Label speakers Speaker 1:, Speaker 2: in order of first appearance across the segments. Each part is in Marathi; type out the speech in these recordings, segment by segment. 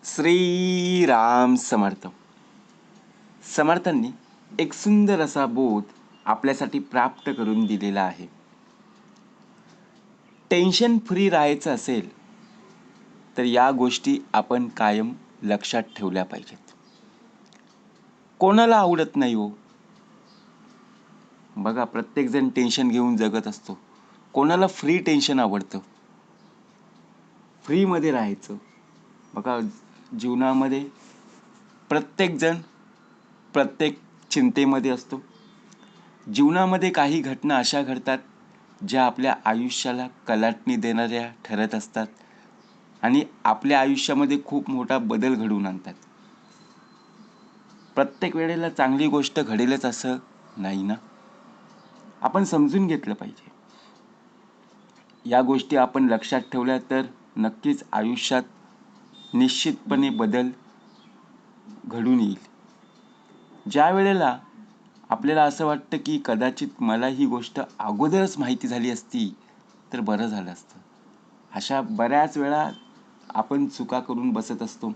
Speaker 1: श्रीराम समर्थ. समर्थांनी एक सुंदर असा बोध आपल्यासाठी प्राप्त करून दिलेला आहे. टेन्शन फ्री राहायचं असेल तर या गोष्टी आपण कायम लक्षात ठेवल्या पाहिजेत. कोणाला आवडत नाही हो? बघा, प्रत्येक जण टेन्शन घेऊन जगत असतो. कोणाला फ्री टेन्शन आवडतं? फ्रीमध्ये राहायचं. बघा, जीवनामध्ये प्रत्येक जण प्रत्येक चिंतेमध्ये असतो. जीवनामध्ये काही घटना अशा घडतात ज्या आपल्या आयुष्याला कलाटणी देणाऱ्या ठरत असतात आणि आपल्या आयुष्यामध्ये खूप मोठा बदल घडवून आणतात. प्रत्येक वेळेला चांगली गोष्ट घडेलच असं नाही ना. आपण समजून घेतलं पाहिजे. या गोष्टी आपण लक्षात ठेवल्या तर नक्कीच आयुष्यात निश्चितपणे बदल घडून येईल. ज्या वेळेला आपल्याला असं वाटतं की कदाचित मला ही गोष्ट अगोदरच माहिती झाली असती तर बरं झालं असतं, अशा बऱ्याच वेळा आपण चुका करून बसत असतो.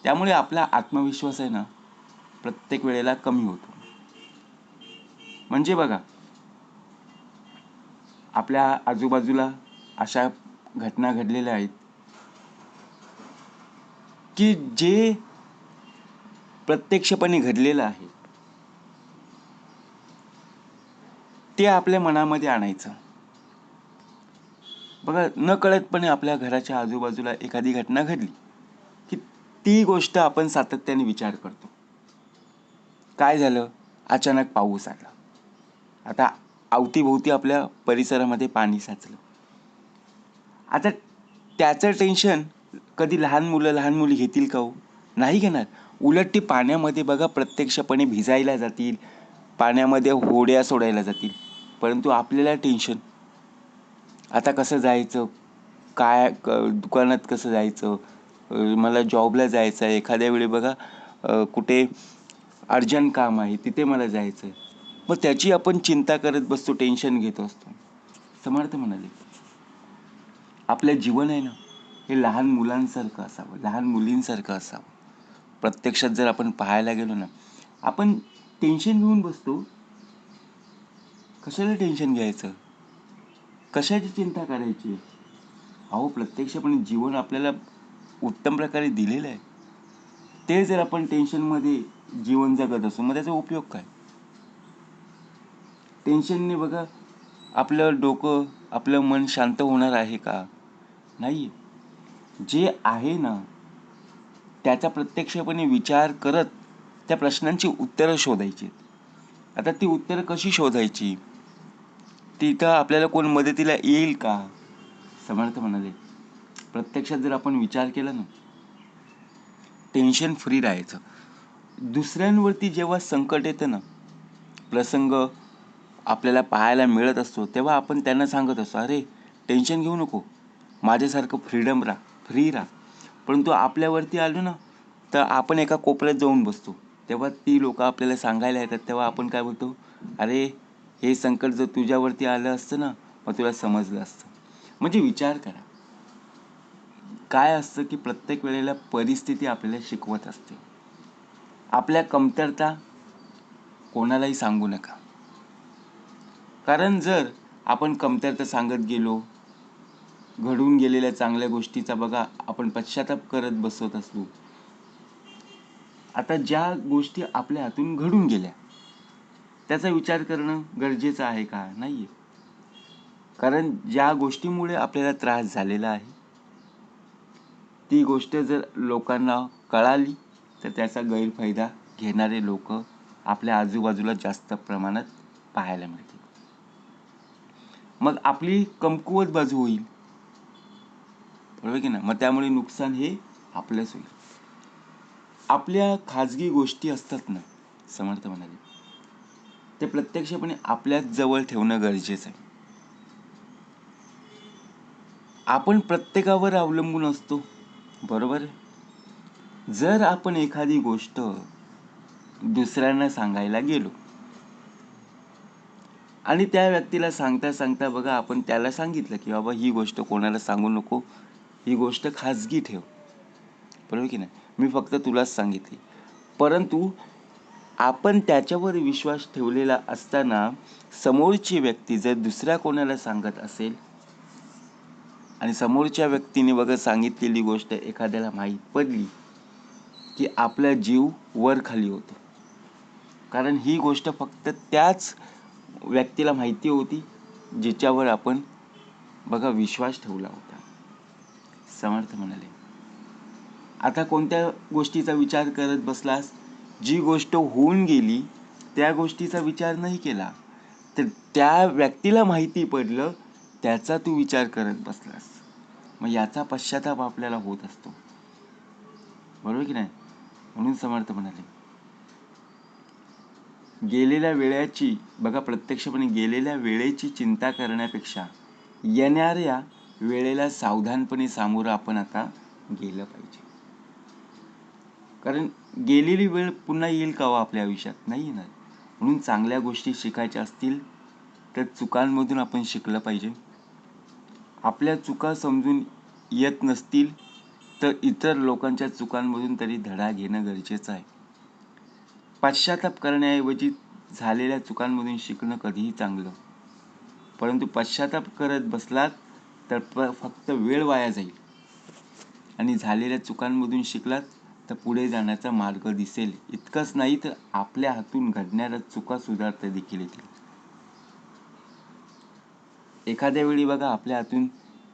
Speaker 1: त्यामुळे आपला आत्मविश्वास आहे ना, प्रत्येक वेळेला कमी होतो. म्हणजे बघा, आपल्या आजूबाजूला अशा घटना घडलेल्या आहेत की जे प्रत्यक्षपणे घडलेलं आहे ते आपल्या मनामध्ये आणायचं. बघा, नकळतपणे आपल्या घराच्या आजूबाजूला एखादी घटना घडली की ती गोष्ट आपण सातत्याने विचार करतो. काय झालं? अचानक पाऊस आला. आता अवतीभोवती आपल्या परिसरामध्ये पाणी साचलं. आता त्याचं टेन्शन कधी लहान मुली घेतील का हो? नाही घेणार. उलट ती पाण्यामध्ये बघा प्रत्यक्षपणे भिजायला जातील, पाण्यामध्ये होड्या सोडायला जातील. परंतु आपल्याला टेन्शन, आता कसं जायचं, काय दुकानात कसं जायचं, मला जॉबला जायचं आहे, एखाद्या वेळी बघा कुठे अर्जंट काम आहे तिथे मला जायचं आहे. मग त्याची आपण चिंता करत बसतो, टेन्शन घेत असतो. समर्थ म्हणाले, आपलं जीवन आहे ना, हे लहान मुलांसारखं असावं, लहान मुलींसारखं असावं. प्रत्यक्षात जर आपण पाहायला गेलो ना, आपण टेन्शन घेऊन बसतो. कशाला टेन्शन घ्यायचं? कशाची चिंता करायची? अहो, प्रत्यक्षपणे जीवन आपल्याला उत्तम प्रकारे दिलेलं आहे. ते जर आपण टेन्शनमध्ये जीवन जगत असू, मग त्याचा उपयोग काय? टेन्शनने बघा आपलं डोकं, आपलं मन शांत होणार आहे का? नाही. जे आहे ना त्याचा प्रत्यक्षपणे विचार करत त्या प्रश्नांची उत्तरं शोधायची. आता ती उत्तरं कशी शोधायची? तिथं आपल्याला कोण मदतीला येईल का? समर्थ म्हणाले, प्रत्यक्षात जर आपण विचार केला ना, टेन्शन फ्री राहायचं. दुसऱ्यांवरती जेव्हा संकट येतं ना, प्रसंग आपल्याला पाहायला मिळत असतो, तेव्हा आपण त्यांना सांगत असतो, अरे टेन्शन घेऊ नको, माझ्यासारखं फ्री राहा. परंतु आपल्यावरती आलो ना, तर आपण एका कोपऱ्यात जाऊन बसतो. तेव्हा ती लोक आपल्याला सांगायला येतात, तेव्हा आपण काय बोलतो, अरे हे संकट जर तुझ्यावरती आलं असतं ना, मग तुला समजलं असतं. म्हणजे विचार करा, काय असतं की प्रत्येक वेळेला परिस्थिती आपल्याला शिकवत असते. आपल्या कमतरता कोणालाही सांगू नका. कारण जर आपण कमतरता सांगत गेलो, घडून गेलेल्या चांगल्या गोष्टीचा बघा आपण पश्चाताप करत बसत असलो, आता ज्या गोष्टी आपल्या हातून घडून गेल्या त्याचा विचार करणं गरजेचं आहे का? नाहीये. कारण ज्या गोष्टीमुळे आपल्याला त्रास झालेला आहे ती गोष्ट जर लोकांना कळाली तर त्याचा गैरफायदा घेणारे लोक आपल्या आजूबाजूला जास्त प्रमाणात पाहायला मिळतील. मग आपली कमकुवत बाजू होईल, बरोबर की ना? मग त्यामुळे नुकसान हे आपलंच होईल. आपल्या खाजगी गोष्टी असतात ना, समर्थ म्हणाले, ते प्रत्यक्षपणे आपल्याच जवळ ठेवणं गरजेचं आहे. आपण प्रत्येकावर अवलंबून असतो, बरोबर आहे? जर आपण एखादी गोष्ट दुसऱ्यांना सांगायला गेलो आणि त्या व्यक्तीला सांगता सांगता बघा आपण त्याला सांगितलं की बाबा ही गोष्ट कोणाला सांगू नको, ही गोष्ट खाजगी ठेव, बरोबर की नाही. मी फक्त तुलाच सांगितली, परंतु आपण त्याच्यावर विश्वास ठेवलेला असताना समोरची व्यक्ती जर दुसऱ्या कोणाला सांगत असेल आणि समोरच्या व्यक्तीने बघा सांगितलेली गोष्ट एखाद्याला माहीत पडली की आपला जीव वर खाली होतो. कारण ही गोष्ट फक्त त्याच व्यक्तीला माहिती होती जिच्यावर आपण बघा विश्वास ठेवला होता. समर्थ म्हणाले, आता कोणत्या गोष्टीचा विचार करत बसलास? जी गोष्ट होऊन गेली त्या गोष्टीचा विचार नाही केला, तर त्या व्यक्तीला माहिती पडलं त्याचा तू विचार करत बसलास. मग याचा पश्चाताप आपल्याला होत असतो, बरोबर की नाही. म्हणून समर्थ म्हणाले, गेलेल्या वेळेची बघा प्रत्यक्षपणे गेलेल्या वेळेची चिंता करण्यापेक्षा येणाऱ्या वेळेला सावधानपणे सामोरं आपण आता गेलं पाहिजे. कारण गेलेली वेळ पुन्हा येईल का हो आपल्या आयुष्यात? नाही येणार. म्हणून चांगल्या गोष्टी शिकायच्या असतील तर चुकांमधून आपण शिकलं पाहिजे. आपल्या चुका समजून येत नसतील तर इतर लोकांच्या चुकांमधून तरी धडा घेणं गरजेचं आहे. पश्चाताप करण्याऐवजी झालेल्या चुकांमधून शिकणं कधीही चांगलं. परंतु पश्चाताप करत बसलात तर फक्त वेळ वाया जाईल आणि झालेल्या चुकांमधून शिकलात तर पुढे जाण्याचा मार्ग दिसेल. इतकंच नाही तर आपल्या हातून घडणाऱ्या चुका सुधारता देखील येतील. एखाद्या वेळी बघा आपल्या हातून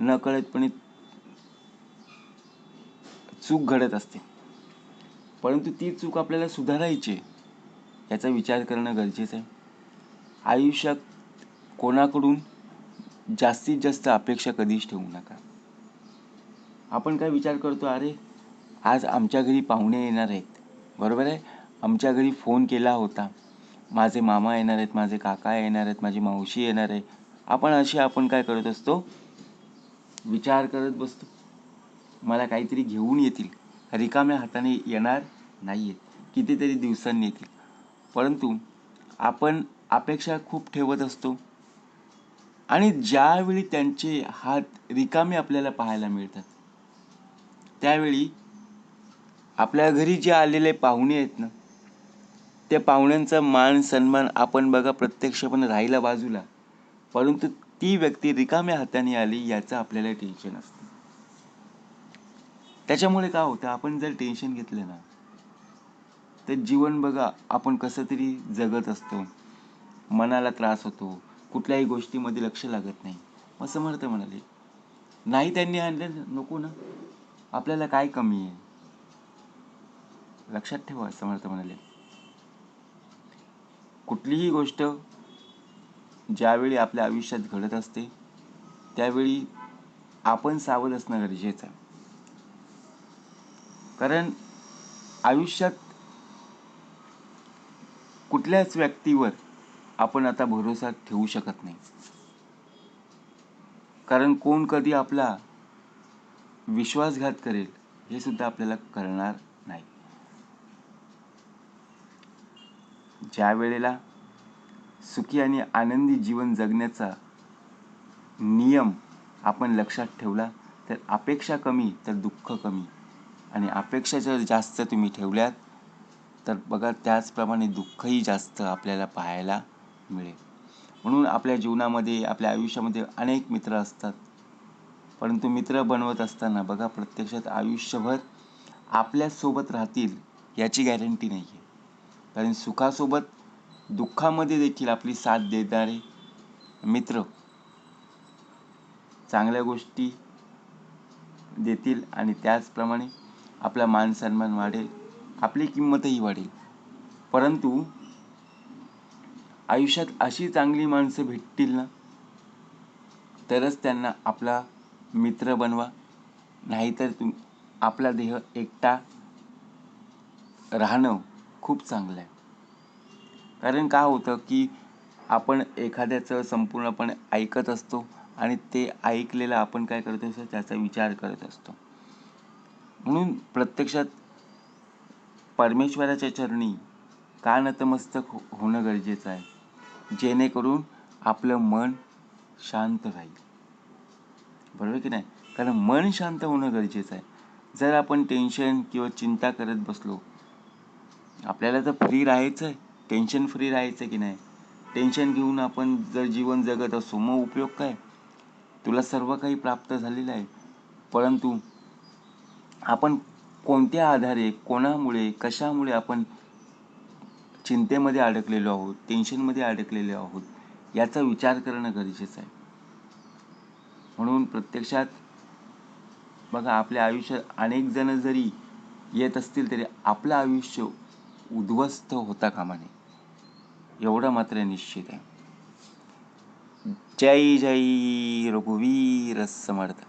Speaker 1: नकळतपणे चूक घडत असते, परंतु ती चूक आपल्याला सुधारायची आहे याचा विचार करणं गरजेचं आहे. आयुष्यात कोणाकडून जास्तीत जास्त अपेक्षा कधीच ठेवू नका. आपण काय विचार करतो, अरे आज आमच्या घरी पाहुणे येणार आहेत, बरोबर आहे, आमच्या घरी फोन केला होता, माझे मामा येणार आहेत, माझे काका येणार आहेत, माझी मावशी येणार आहे. आपण काय करत असतो, विचार करत बसतो, मला काहीतरी घेऊन येतील, रिकाम्या हाताने येणार नाही आहेत, कितीतरी दिवसांनी येतील. परंतु आपण अपेक्षा खूप ठेवत असतो आणि ज्यावेळी त्यांचे हात रिकामे आपल्याला पाहायला मिळतात त्यावेळी आपल्या घरी जे आलेले पाहुणे आहेत ना, त्या पाहुण्यांचा मान सन्मान आपण बघा प्रत्यक्षपणे राहिला बाजूला, परंतु ती व्यक्ती रिकाम्या हाताने आली याचं आपल्याला टेन्शन असतं. त्याच्यामुळे काय होतं, आपण जर टेन्शन घेतलं ना तर जीवन बघा आपण कसं तरी जगत असतो, मनाला त्रास होतो, कुठल्याही गोष्टीमध्ये लक्ष लागत नाही. मग समर्थ म्हणाले, नाही त्यांनी आणलं नको ना, आपल्याला काय कमी आहे. लक्षात ठेवा, समर्थ म्हणाले, कुठलीही गोष्ट ज्यावेळी आपल्या आयुष्यात घडत असते त्यावेळी आपण सावध असणं गरजेचं आहे. कारण आयुष्यात कुठल्याच व्यक्तीवर आपण आता भरोसा ठेवू शकत नाही. कारण कोण कधी आपला विश्वासघात करेल हे सुद्धा आपल्याला कळणार नाही. ज्या वेळेला सुखी आणि आनंदी जीवन जगण्याचा नियम आपण लक्षात ठेवला तर अपेक्षा कमी तर दुःख कमी, आणि अपेक्षा जर जास्त तुम्ही ठेवल्यात तर बघा त्याचप्रमाणे दुःखही जास्त आपल्याला पाहायला मिळेल. म्हणून आपल्या जीवनामध्ये आपल्या आयुष्यामध्ये अनेक मित्र असतात, परंतु मित्र बनवत असताना बघा प्रत्यक्षात आयुष्यभर आपल्यासोबत राहतील याची गॅरंटी नाही आहे. कारण सुखासोबत दुःखामध्ये देखील आपली साथ देणारे मित्र चांगल्या गोष्टी देतील आणि त्याचप्रमाणे आपला मान सन्मान वाढेल, आपली किंमतही वाढेल. परंतु आयुष्यात अशी चांगली माणसं भेटतील ना तरच त्यांना आपला मित्र बनवा, नाहीतर आपला देह एकटा राहणं खूप चांगलं आहे. कारण काय होतं की आपण एखाद्याचं संपूर्णपणे ऐकत असतो आणि ते ऐकलेलं आपण काय करत असतो त्याचा विचार करत असतो. म्हणून प्रत्यक्षात परमेश्वराच्या चरणी का नतमस्तक होणं गरजेचं आहे, जेणेकरून आपलं मन शांत राहील, बरोबर की नाही. कारण मन शांत होणं गरजेचं आहे. जर आपण टेन्शन किंवा चिंता करत बसलो, आपल्याला तर फ्री राहायचं आहे, टेन्शन फ्री राहायचं की नाही. टेन्शन घेऊन आपण जर जीवन जगत असू मग उपयोग काय. तुला सर्व काही प्राप्त झालेलं आहे, परंतु आपण कोणत्या आधारे, कोणामुळे, कशामुळे आपण चिंतेमध्ये अडकलेलो आहोत, टेन्शनमध्ये अडकलेलो आहोत, याचा विचार करणं गरजेचं आहे. म्हणून प्रत्यक्षात बघा, आपल्या आयुष्यात अनेक जण जरी येत असतील तरी आपलं आयुष्य उद्ध्वस्त होता कामा नये, एवढं मात्र निश्चित आहे. जय जय रघुवीर समर्थ.